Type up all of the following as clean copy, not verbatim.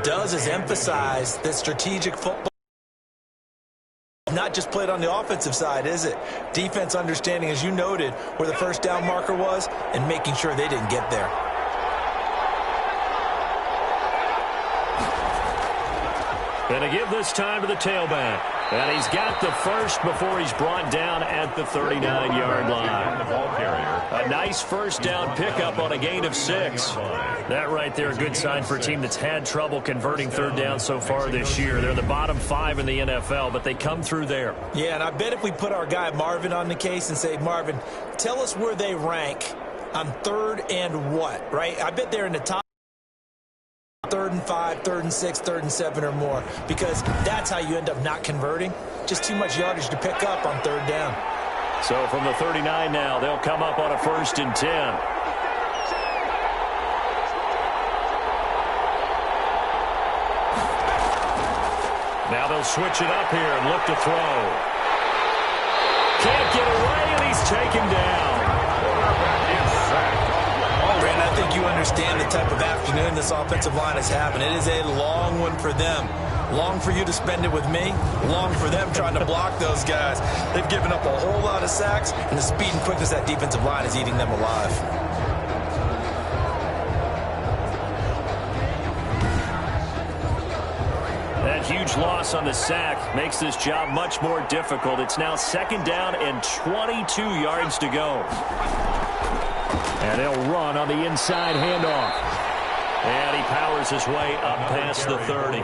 it does is emphasize that strategic football not just played on the offensive side, is it? Defense understanding, as you noted, where the first down marker was and making sure they didn't get there. Going to give this time to the tailback. And he's got the first before he's brought down at the 39-yard line. A nice first down pickup on a gain of 6. That right there, a good sign for a team that's had trouble converting third down so far this year. They're the bottom 5 in the NFL, but they come through there. Yeah, and I bet if we put our guy Marvin on the case and say, Marvin, tell us where they rank on third and what, right? I bet they're in the top 3rd and 5, 3rd and 6, 3rd and 7 or more, because that's how you end up not converting. Just too much yardage to pick up on third down. So from the 39 now, they'll come up on a 1st and 10. Now they'll switch it up here and look to throw. Can't get away, and he's taken down. Brandon, I think you understand the type of afternoon this offensive line is having. It is a long one for them. Long for you to spend it with me. Long for them trying to block those guys. They've given up a whole lot of sacks, and the speed and quickness of that defensive line is eating them alive. That huge loss on the sack makes this job much more difficult. It's now 2nd down and 22 yards to go. And they'll run on the inside handoff. And he powers his way up past the 30.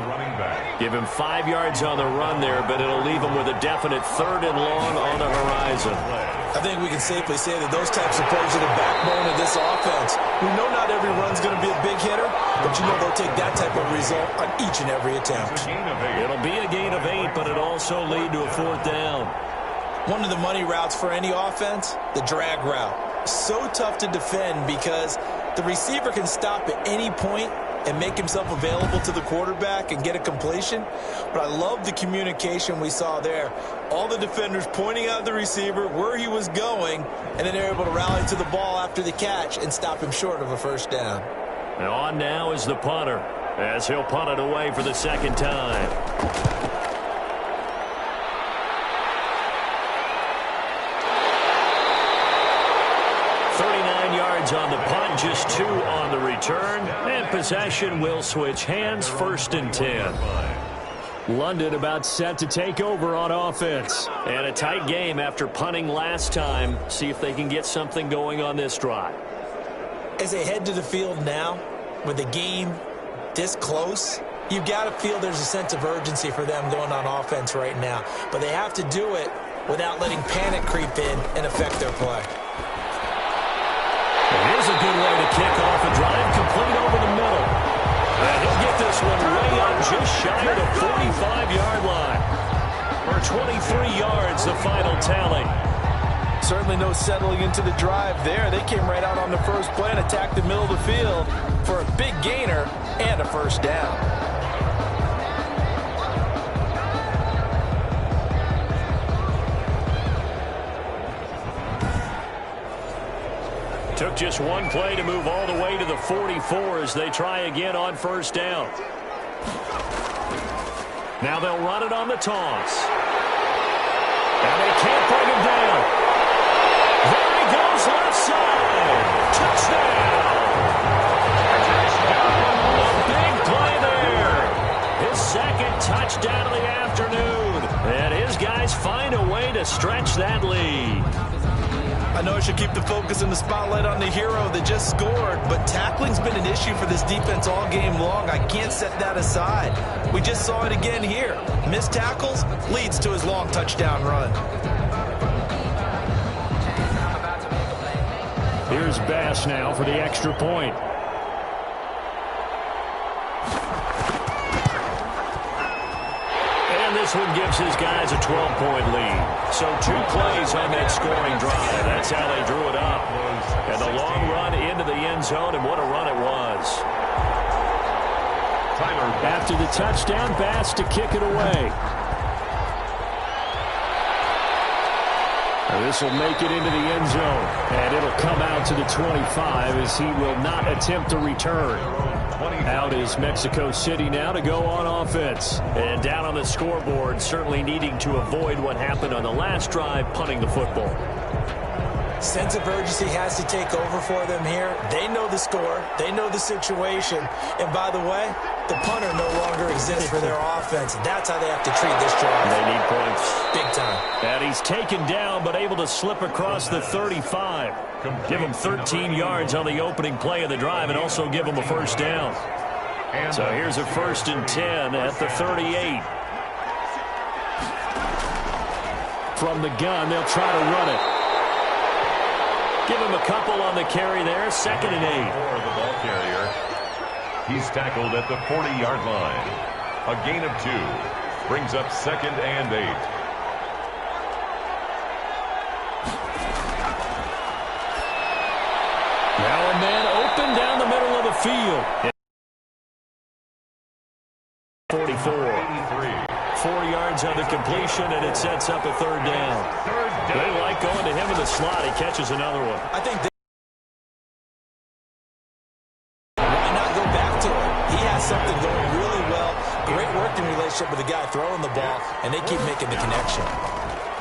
Give him 5 yards on the run there, but it'll leave him with a definite 3rd and long on the horizon. I think we can safely say that those types of plays are the backbone of this offense. We know not every run's going to be a big hitter, but you know they'll take that type of result on each and every attempt. It'll be a gain of 8, but it'll also lead to a 4th down. One of the money routes for any offense, the drag route. So tough to defend because the receiver can stop at any point and make himself available to the quarterback and get a completion. But I love the communication we saw there. All the defenders pointing out the receiver, where he was going, and then they're able to rally to the ball after the catch and stop him short of a 1st down. And on now is the punter, as he'll punt it away for the 2nd time. 39 yards on the punt, just 2 on the return, and possession will switch hands, 1st and 10. London about set to take over on offense. And a tight game after punting last time. See if they can get something going on this drive. As they head to the field now, with the game this close, you've got to feel there's a sense of urgency for them going on offense right now. But they have to do it without letting panic creep in and affect their play. Here's a good way to kick off a drive, complete over the middle. And he'll get this one way up just shy of the 45-yard line. For 23 yards, the final tally. Certainly no settling into the drive there. They came right out on the first play and attacked the middle of the field for a big gainer and a 1st down. Took just one play to move all the way to the 44 as they try again on 1st down. Now they'll run it on the toss. And they can't bring him down. There he goes left side. Touchdown. A big play there. His 2nd touchdown of the afternoon. And his guys find a way to stretch that lead. I know I should keep the focus and the spotlight on the hero that just scored, but tackling's been an issue for this defense all game long. I can't set that aside. We just saw it again here. Missed tackles leads to his long touchdown run. Here's Bass now for the extra point. And this one gives his guys a 12-point lead. So 2 plays on that scoring drive. That's how they drew it up. And the long run into the end zone, and what a run it was. After the touchdown, Bass to kick it away. And this will make it into the end zone. And it'll come out to the 25 as he will not attempt to return. Out is Mexico City now to go on offense. And down on the scoreboard, certainly needing to avoid what happened on the last drive, punting the football. Sense of urgency has to take over for them here. They know the score. They know the situation. And by the way, the punter no longer exists for their offense. That's how they have to treat this drive. They need points. Big time. And he's taken down, but able to slip across the 35. Give him 13 yards on the opening play of the drive and also give him a first down. So here's a 1st and 10 at the 38. From the gun, they'll try to run it. Give him a couple on the carry there. 2nd and 8. For the ball carrier. He's tackled at the 40-yard line. A gain of 2. Brings up 2nd and 8. Now a man open down the middle of the field. 44. 4 yards on the completion, and it sets up a 3rd down. They like going to him in the slot. He catches another one. I think why not go back to it? He has something going really well. Great working relationship with the guy throwing the ball, and they keep making the connection.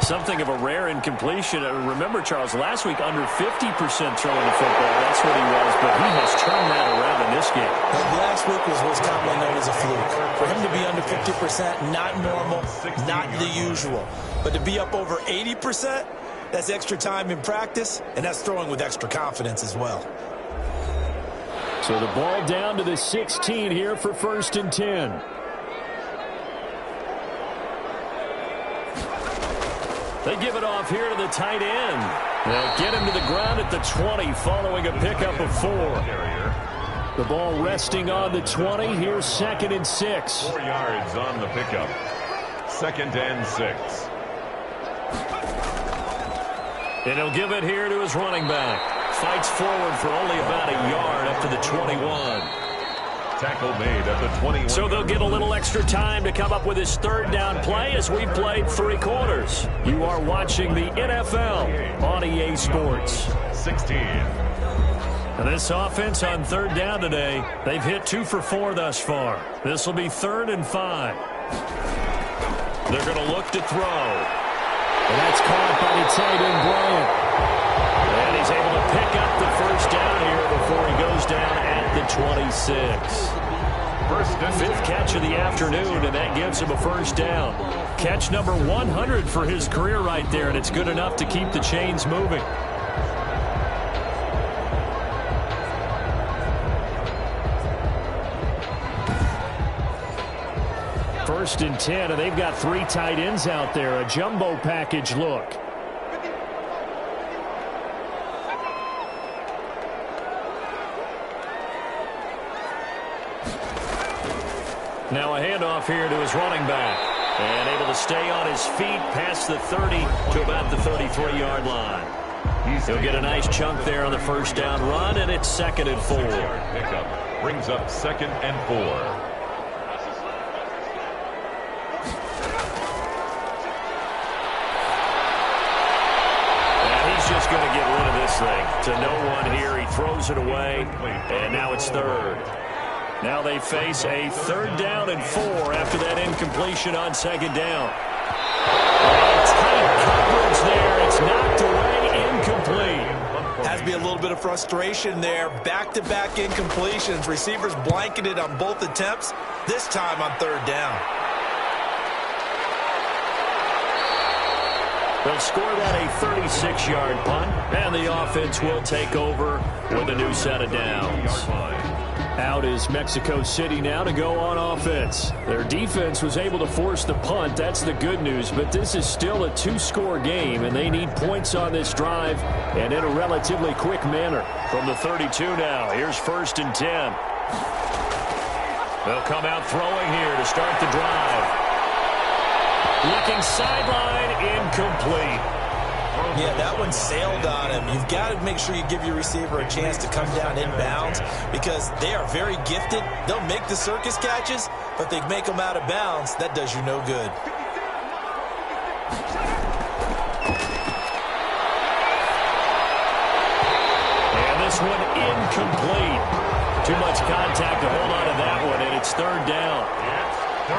Something of a rare incompletion. Remember, Charles, last week under 50% throwing the football. That's what he was, but he has turned that around in this game. Last week was what's commonly known as a fluke. For him to be under 50%, not normal, not the usual. But to be up over 80%, that's extra time in practice, and that's throwing with extra confidence as well. So the ball down to the 16 here for 1st and 10. They give it off here to the tight end. They'll get him to the ground at the 20 following a pickup of 4. The ball resting on the 20. Here's 2nd and 6. 4 yards on the pickup. 2nd and 6. And he'll give it here to his running back. Fights forward for only about a yard up to the 21. Tackle made at the 21. So they'll get a little extra time to come up with his 3rd down play as we played 3 quarters. You are watching the NFL on EA Sports. 16. And this offense on 3rd down today, they've hit 2 for 4 thus far. This will be 3rd and 5. They're going to look to throw. And that's caught by the tight end, Bryant. And he's able to pick up the 1st down here before he goes down at the 26. 5th catch of the afternoon, and that gives him a 1st down. Catch number 100 for his career right there, and it's good enough to keep the chains moving. First and 10, and they've got 3 tight ends out there. A jumbo package look. Now a handoff here to his running back. And able to stay on his feet past the 30 to about the 33-yard line. He'll get a nice chunk there on the 1st down run, and it's 2nd and 4. Pickup brings up 2nd and 4. Just going to get rid of this thing. To no one here. He throws it away, and now it's 3rd. Now they face a 3rd down and 4 after that incompletion on 2nd down. Tight coverage there. It's knocked away, incomplete. Has to be a little bit of frustration there. Back-to-back incompletions. Receivers blanketed on both attempts, this time on 3rd down. They'll score that a 36-yard punt, and the offense will take over with a new set of downs. Out is Mexico City now to go on offense. Their defense was able to force the punt. That's the good news, but this is still a 2-score game, and they need points on this drive and in a relatively quick manner. From the 32 now, here's 1st and 10. They'll come out throwing here to start the drive. Looking sideline, incomplete. Yeah, that one sailed on him. You've got to make sure you give your receiver a chance to come down inbounds because they are very gifted. They'll make the circus catches, but they make them out of bounds. That does you no good. And this one incomplete. Too much contact to hold on to that one, and it's third down.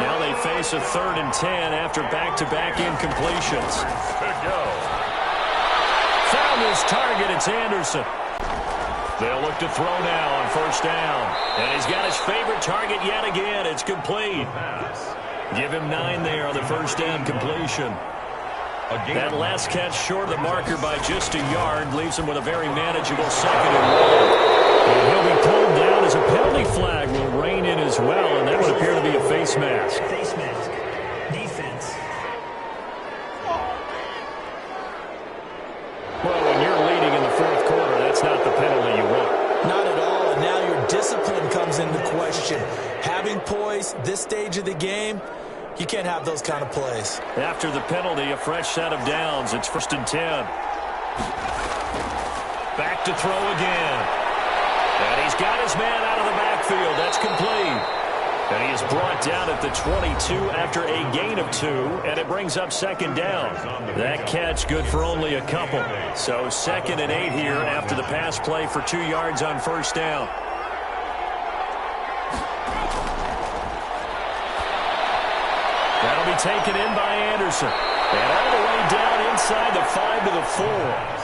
Now they face a 3rd and 10 after back-to-back incompletions. Found his target. It's Anderson. They'll look to throw now on 1st down. And he's got his favorite target yet again. It's complete. Give him 9 there on the 1st down completion. That last catch short of the marker by just a yard leaves him with a very manageable 2nd and 1. And he'll be pulled down as a penalty flag will rein in as well, and that would appear to be a face mask. Face mask. Defense. Well, when you're leading in the 4th quarter, that's not the penalty you want. Not at all, and now your discipline comes into question. Having poise this stage of the game, you can't have those kind of plays. After the penalty, a fresh set of downs. It's 1st and 10. Back to throw again. And he's got his man out of the backfield. That's complete. And he is brought down at the 22 after a gain of 2, and it brings up 2nd down. That catch good for only a couple. So 2nd and 8 here after the pass play for 2 yards on 1st down. That'll be taken in by Anderson. And all the way down inside the 5 to the 4.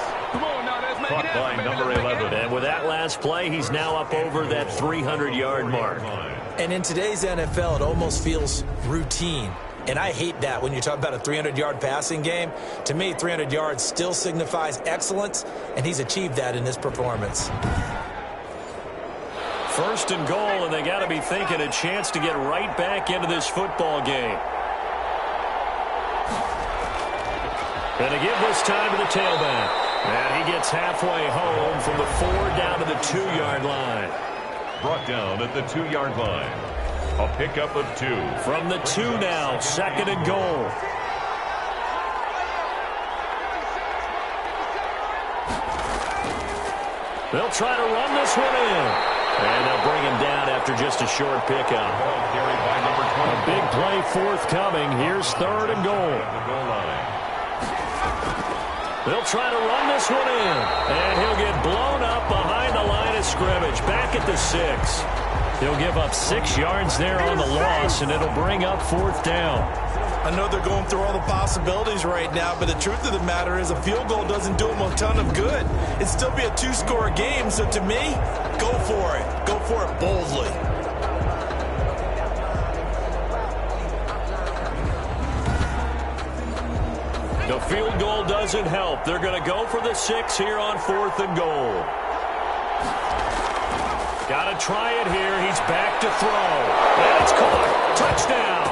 Caught by number 11. And with that last play, he's now up over that 300-yard mark. And in today's NFL, it almost feels routine. And I hate that when you talk about a 300-yard passing game. To me, 300 yards still signifies excellence, and he's achieved that in this performance. 1st and goal, and they got to be thinking a chance to get right back into this football game. And to give this time to the tailback. And he gets halfway home from the 4 down to the 2-yard line. Brought down at the 2-yard line. A pickup of 2. From the 2 now, 2nd and goal. They'll try to run this one in. And they'll bring him down after just a short pickup. Carried by number 20. A big play forthcoming. Here's 3rd and goal. The goal line. They'll try to run this one in. And he'll get blown up behind the line of scrimmage. Back at the 6. He'll give up 6 yards there on the loss, and it'll bring up 4th down. I know they're going through all the possibilities right now, but the truth of the matter is a field goal doesn't do them a ton of good. It'd still be a 2-score game, so to me, go for it. Go for it boldly. The field goal doesn't help. They're going to go for the 6 here on 4th and goal. Got to try it here. He's back to throw. And it's caught. Touchdown.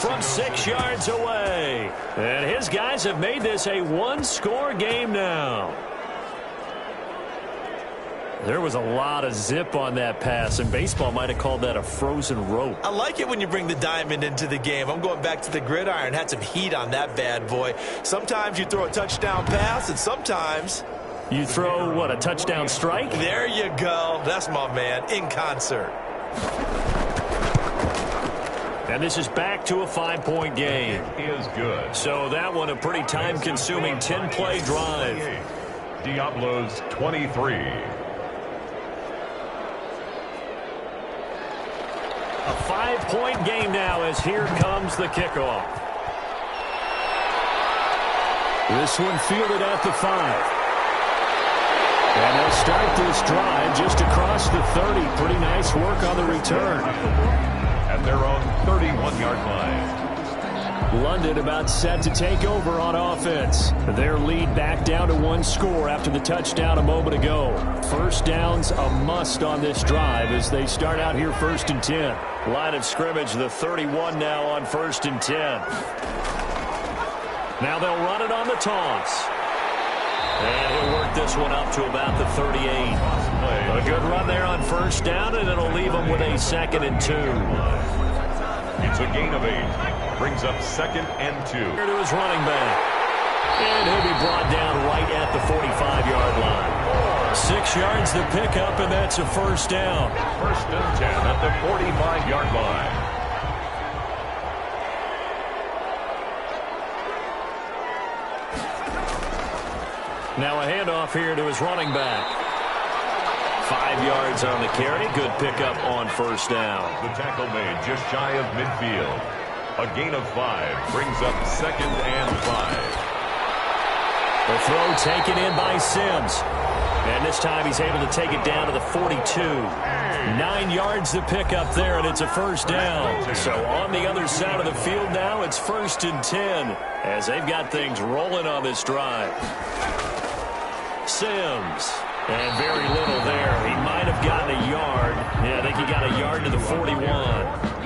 From 6 yards away. And his guys have made this a 1-score game now. There was a lot of zip on that pass, and baseball might have called that a frozen rope. I like it when you bring the diamond into the game. I'm going back to the gridiron. Had some heat on that bad boy. Sometimes you throw a touchdown pass, and sometimes you throw, what, a touchdown strike? There you go. That's my man, in concert. And this is back to a 5-point game. It is good. So that one a pretty time-consuming 10-play drive. Diablos 23. A 5-point game now as here comes the kickoff. This one fielded at the 5. And they'll start this drive just across the 30. Pretty nice work on the return. At their own 31-yard line. London about set to take over on offense. Their lead back down to 1 score after the touchdown a moment ago. 1st down's a must on this drive as they start out here 1st and 10. Line of scrimmage, the 31 now on 1st and 10. Now they'll run it on the toss. And he'll work this one up to about the 38. A good run there on 1st down, and it'll leave them with a 2nd and 2. It's a gain of 8. Brings up 2nd and 2. Here to his running back. And he'll be brought down right at the 45-yard line. 6 yards to pick up, and that's a 1st down. 1st and 10 at the 45-yard line. Now a handoff here to his running back. 5 yards on the carry. Good pickup on first down. The tackle made just shy of midfield. A gain of 5 brings up 2nd and 5. The throw taken in by Sims. And this time he's able to take it down to the 42. 9 yards to pick up there, and it's a first down. So on the other side of the field now, it's 1st and 10 as they've got things rolling on this drive. Sims. And very little there. He might have gotten a yard. Yeah, I think he got a yard to the 41.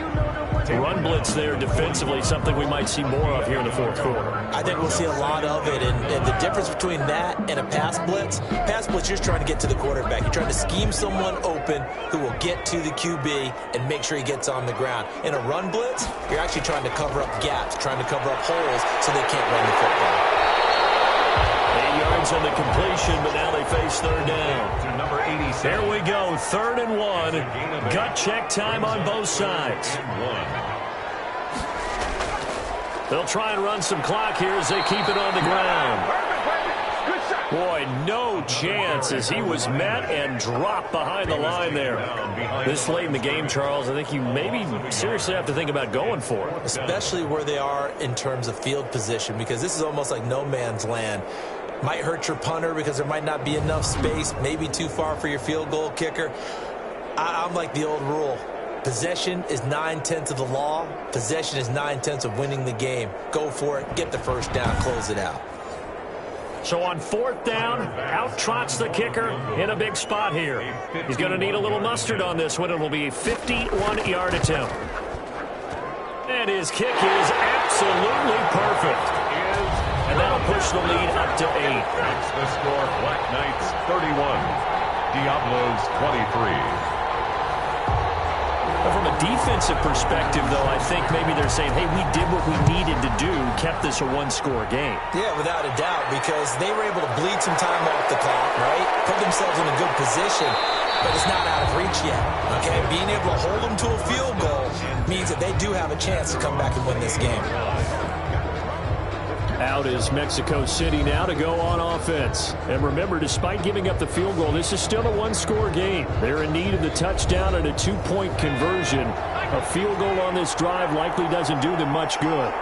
Run blitz there defensively, something we might see more of here in the 4th quarter. I think we'll see a lot of it, and the difference between that and a pass blitz, you're just trying to get to the quarterback. You're trying to scheme someone open who will get to the QB and make sure he gets on the ground. In a run blitz, you're actually trying to cover up gaps, trying to cover up holes so they can't run the football. 8 yards on the completion, but now they face 3rd down. To number 86. There we go, 3rd and 1. Gut check time on both sides. They'll try and run some clock here as they keep it on the ground. Boy, no chance as he was met and dropped behind the line there. This late in the game, Charles, I think you maybe seriously have to think about going for it. Especially where they are in terms of field position, because this is almost like no man's land. Might hurt your punter because there might not be enough space, maybe too far for your field goal kicker. I'm like the old rule. Possession is 9/10 of the law. Possession is 9/10 of winning the game. Go for it. Get the first down. Close it out. So on 4th down, out trots the kicker in a big spot here. He's going to need a little mustard on this one. It will be a 51-yard attempt. And his kick is absolutely perfect. And that'll push the lead up to 8. That's the score. Black Knights 31. Diablos 23. From a defensive perspective, though, I think maybe they're saying, hey, we did what we needed to do, kept this a one-score game. Yeah, without a doubt, because they were able to bleed some time off the clock, right? Put themselves in a good position, but it's not out of reach yet, okay? Being able to hold them to a field goal means that they do have a chance to come back and win this game. Out is Mexico City now to go on offense. And remember, despite giving up the field goal, this is still a one-score game. They're in need of the touchdown and a 2-point conversion. A field goal on this drive likely doesn't do them much good.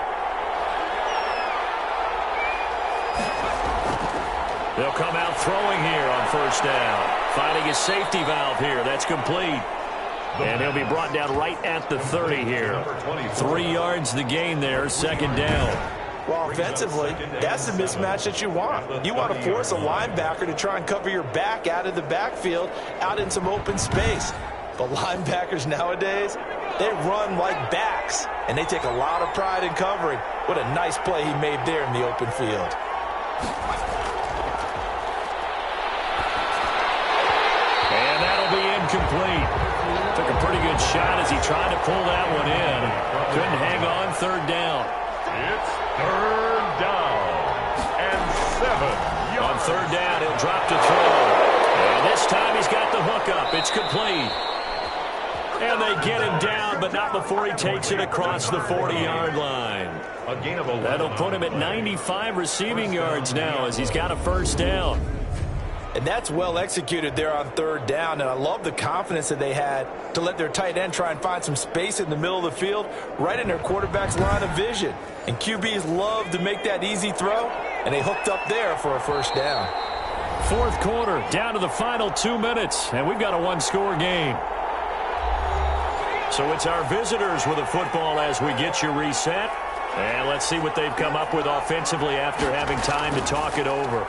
They'll come out throwing here on first down. Finding a safety valve here. That's complete. And he'll be brought down right at the 30 here. 3 yards the gain there, 2nd down. Well, offensively, that's the mismatch that you want. You want to force a linebacker to try and cover your back out of the backfield, out in some open space. But linebackers nowadays, they run like backs, and they take a lot of pride in covering. What a nice play he made there in the open field. And that'll be incomplete. Took a pretty good shot as he tried to pull that one in. Couldn't hang on, 3rd down. It's 3rd down and 7 yards. On 3rd down, he'll drop to throw. And this time he's got the hook up. It's complete. And they get him down, but not before he takes it across the 40-yard line. A gain of 11. That'll put him at 95 receiving yards now as he's got a first down. And that's well executed there on 3rd down. And I love the confidence that they had to let their tight end try and find some space in the middle of the field, right in their quarterback's line of vision. And QBs love to make that easy throw, and they hooked up there for a first down. 4th quarter, down to the final 2 minutes, and we've got a one-score game. So it's our visitors with the football as we get you reset. And let's see what they've come up with offensively after having time to talk it over.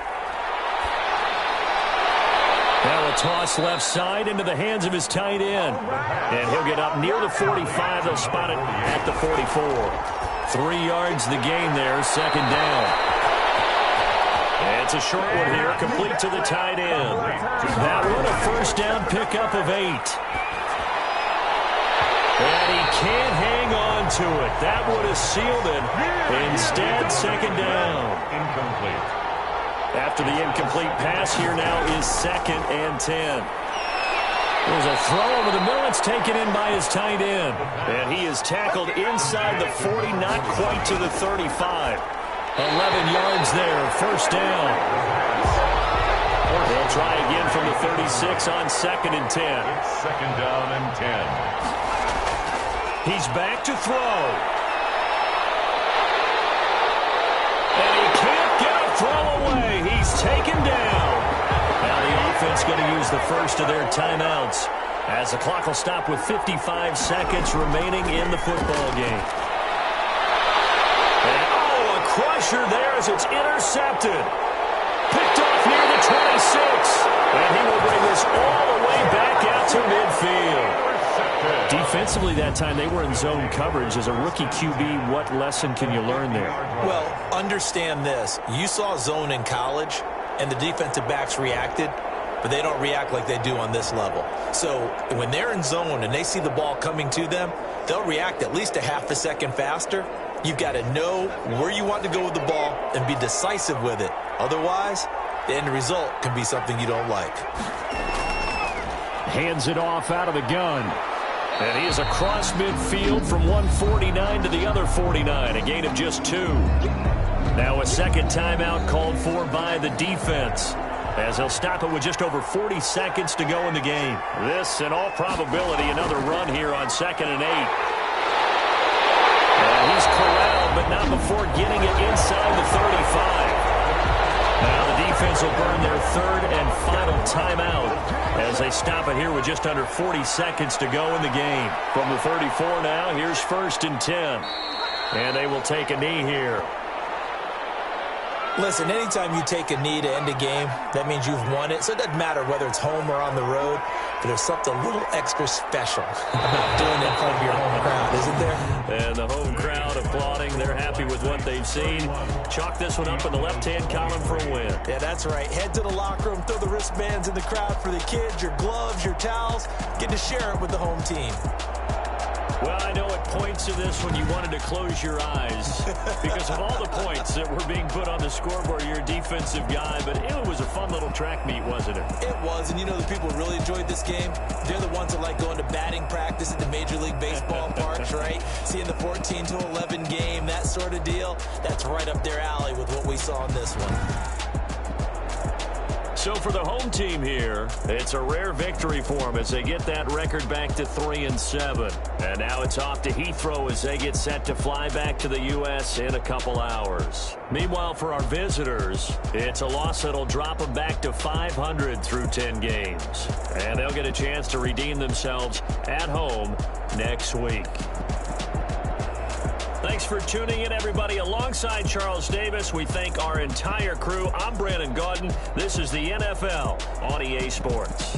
Now a toss left side into the hands of his tight end. And he'll get up near the 45. They'll spot it at the 44. 3 yards the gain there, 2nd down. And it's a short one here, complete to the tight end. That one a first down pickup of 8. And he can't hang on to it. That would have sealed it. Instead, 2nd down. Incomplete. After the incomplete pass, here now is 2nd and 10. There's a throw over the middle. It's taken in by his tight end. And he is tackled inside the 40, not quite to the 35. 11 yards there, first down. They'll try again from the 36 on 2nd and 10. It's 2nd down and 10. He's back to throw. And he can't get a throw away. He's taken down. Now the offense going to use the first of their timeouts as the clock will stop with 55 seconds remaining in the football game. And, a crusher there as it's intercepted. Picked off near the 26. And he will bring this all the way back out to midfield. Defensively that time, they were in zone coverage. As a rookie QB, what lesson can you learn there? Well, understand this. You saw zone in college, and the defensive backs reacted, but they don't react like they do on this level. So when they're in zone and they see the ball coming to them, they'll react at least a half a second faster. You've got to know where you want to go with the ball and be decisive with it. Otherwise, the end result can be something you don't like. Hands it off out of the gun. And he is across midfield from 149 to the other 49, a gain of just 2. Now a second timeout called for by the defense, as they'll stop it with just over 40 seconds to go in the game. This, in all probability, another run here on 2nd and 8. And he's corralled, but not before getting it inside the 35. Now the defense will burn their third and final timeout as they stop it here with just under 40 seconds to go in the game. From the 34 now, here's 1st and 10. And they will take a knee here. Listen, anytime you take a knee to end a game, that means you've won it. So it doesn't matter whether it's home or on the road, but there's something a little extra special about doing it in front of your home crowd, isn't there? And the home crowd applauding. They're happy with what they've seen. Chalk this one up in the left-hand column for a win. Yeah, that's right. Head to the locker room, throw the wristbands in the crowd for the kids, your gloves, your towels. Get to share it with the home team. Well, I know at points of this when you wanted to close your eyes because of all the points that were being put on the scoreboard. You're a defensive guy, but it was a fun little track meet, wasn't it? It was, and you know the people who really enjoyed this game? They're the ones that like going to batting practice at the Major League Baseball parks, right? Seeing the 14-11 game, that sort of deal. That's right up their alley with what we saw in this one. So for the home team here, it's a rare victory for them as they get that record back to 3-7. And now it's off to Heathrow as they get set to fly back to the U.S. in a couple hours. Meanwhile, for our visitors, it's a loss that'll drop them back to 500 through 10 games. And they'll get a chance to redeem themselves at home next week. Thanks for tuning in, everybody. Alongside Charles Davis, we thank our entire crew. I'm Brandon Gaudin. This is the NFL on EA Sports.